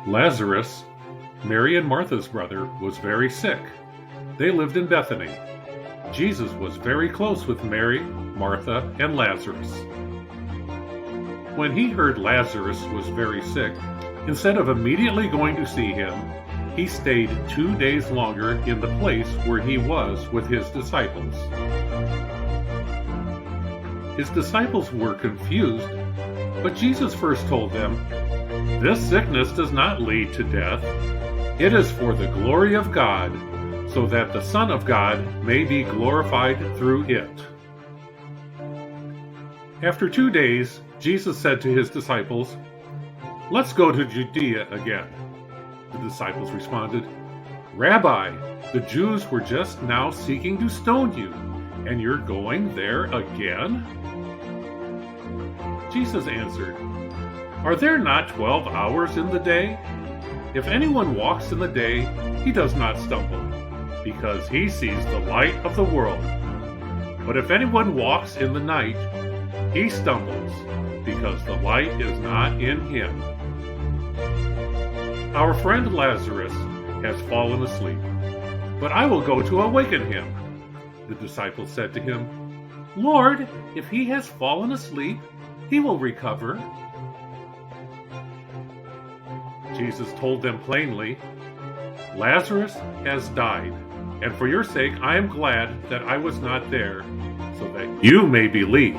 Lazarus, Mary and Martha's brother, was very sick. They lived in Bethany. Jesus was very close with Mary, Martha, and Lazarus. When he heard Lazarus was very sick, instead of immediately going to see him, he stayed 2 days longer in the place where he was with his disciples. His disciples were confused, but Jesus first told them, "This sickness does not lead to death. It is for the glory of God, so that the Son of God may be glorified through it." After 2 days, Jesus said to his disciples, "Let's go to Judea again." The disciples responded, "Rabbi, the Jews were just now seeking to stone you, and you're going there again?" Jesus answered, "Are there not 12 hours in the day? If anyone walks in the day, he does not stumble, because he sees the light of the world. But if anyone walks in the night, he stumbles, because the light is not in him." "Our friend Lazarus has fallen asleep, but I will go to awaken him." The disciples said to him, "Lord, if he has fallen asleep, he will recover." Jesus told them plainly, "Lazarus has died, and for your sake I am glad that I was not there, so that you may believe.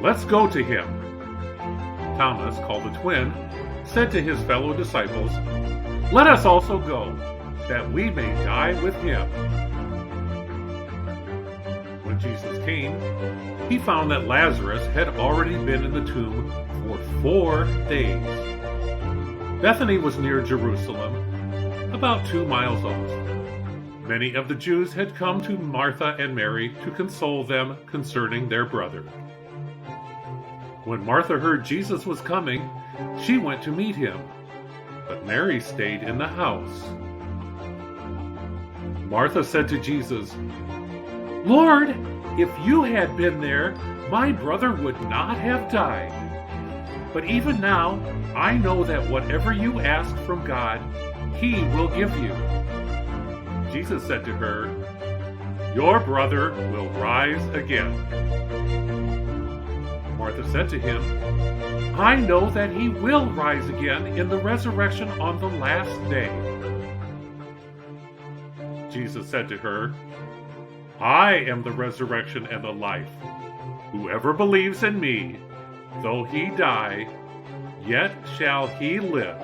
Let's go to him." Thomas, called the twin, said to his fellow disciples, "Let us also go, that we may die with him." When Jesus came, he found that Lazarus had already been in the tomb for 4 days. Bethany was near Jerusalem, about 2 miles off. Many of the Jews had come to Martha and Mary to console them concerning their brother. When Martha heard Jesus was coming, she went to meet him, but Mary stayed in the house. Martha said to Jesus, "Lord, if you had been there, my brother would not have died. But even now, I know that whatever you ask from God, he will give you." Jesus said to her, "Your brother will rise again." Martha said to him, "I know that he will rise again in the resurrection on the last day." Jesus said to her, "I am the resurrection and the life. Whoever believes in me, though he die, yet shall he live.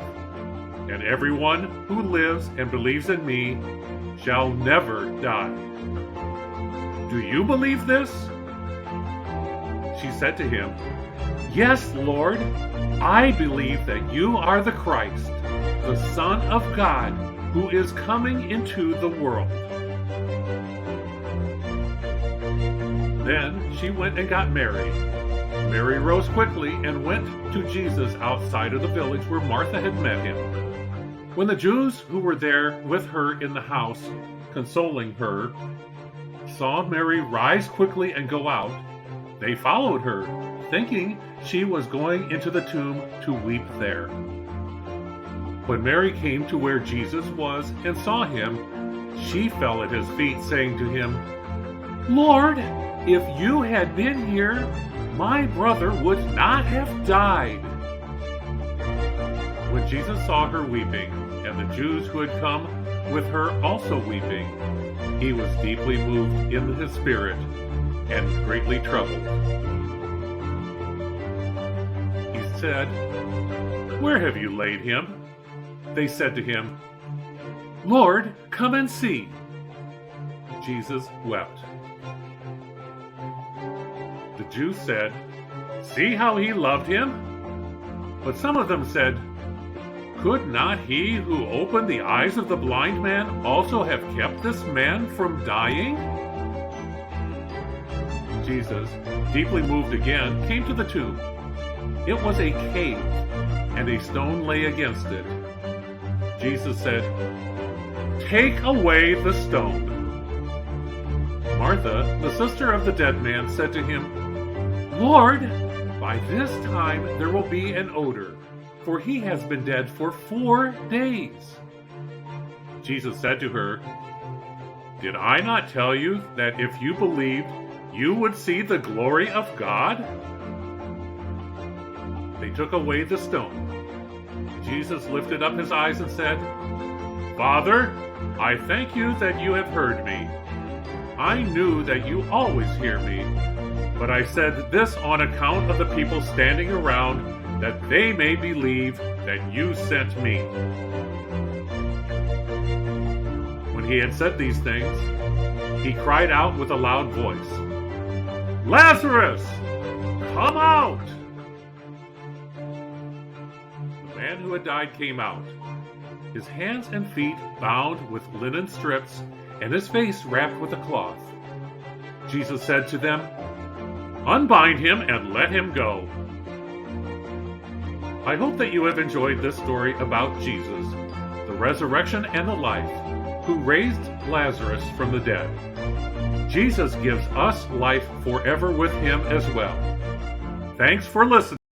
And everyone who lives and believes in me shall never die. Do you believe this?" She said to him, "Yes, Lord, I believe that you are the Christ, the Son of God, who is coming into the world." Then she went and got Mary. Mary rose quickly and went to Jesus outside of the village where Martha had met him. When the Jews who were there with her in the house, consoling her, saw Mary rise quickly and go out, they followed her, thinking she was going into the tomb to weep there. When Mary came to where Jesus was and saw him, she fell at his feet, saying to him, "Lord, if you had been here, my brother would not have died." When Jesus saw her weeping, and the Jews who had come with her also weeping, he was deeply moved in his spirit and greatly troubled. He said, "Where have you laid him?" They said to him, "Lord, come and see." Jesus wept. The Jews said, "See how he loved him?" But some of them said, "Could not he who opened the eyes of the blind man also have kept this man from dying?" Jesus, deeply moved again, came to the tomb. It was a cave, and a stone lay against it. Jesus said, "Take away the stone." Martha, the sister of the dead man, said to him, "Lord, by this time there will be an odor, for he has been dead for 4 days." Jesus said to her, "Did I not tell you that if you believed, you would see the glory of God?" They took away the stone. Jesus lifted up his eyes and said, "Father, I thank you that you have heard me. I knew that you always hear me, but I said this on account of the people standing around, that they may believe that you sent me." When he had said these things, he cried out with a loud voice, "Lazarus, come out!" The man who had died came out, his hands and feet bound with linen strips, and his face wrapped with a cloth. Jesus said to them, "Unbind him and let him go." I hope that you have enjoyed this story about Jesus, the resurrection and the life, who raised Lazarus from the dead. Jesus gives us life forever with him as well. Thanks for listening.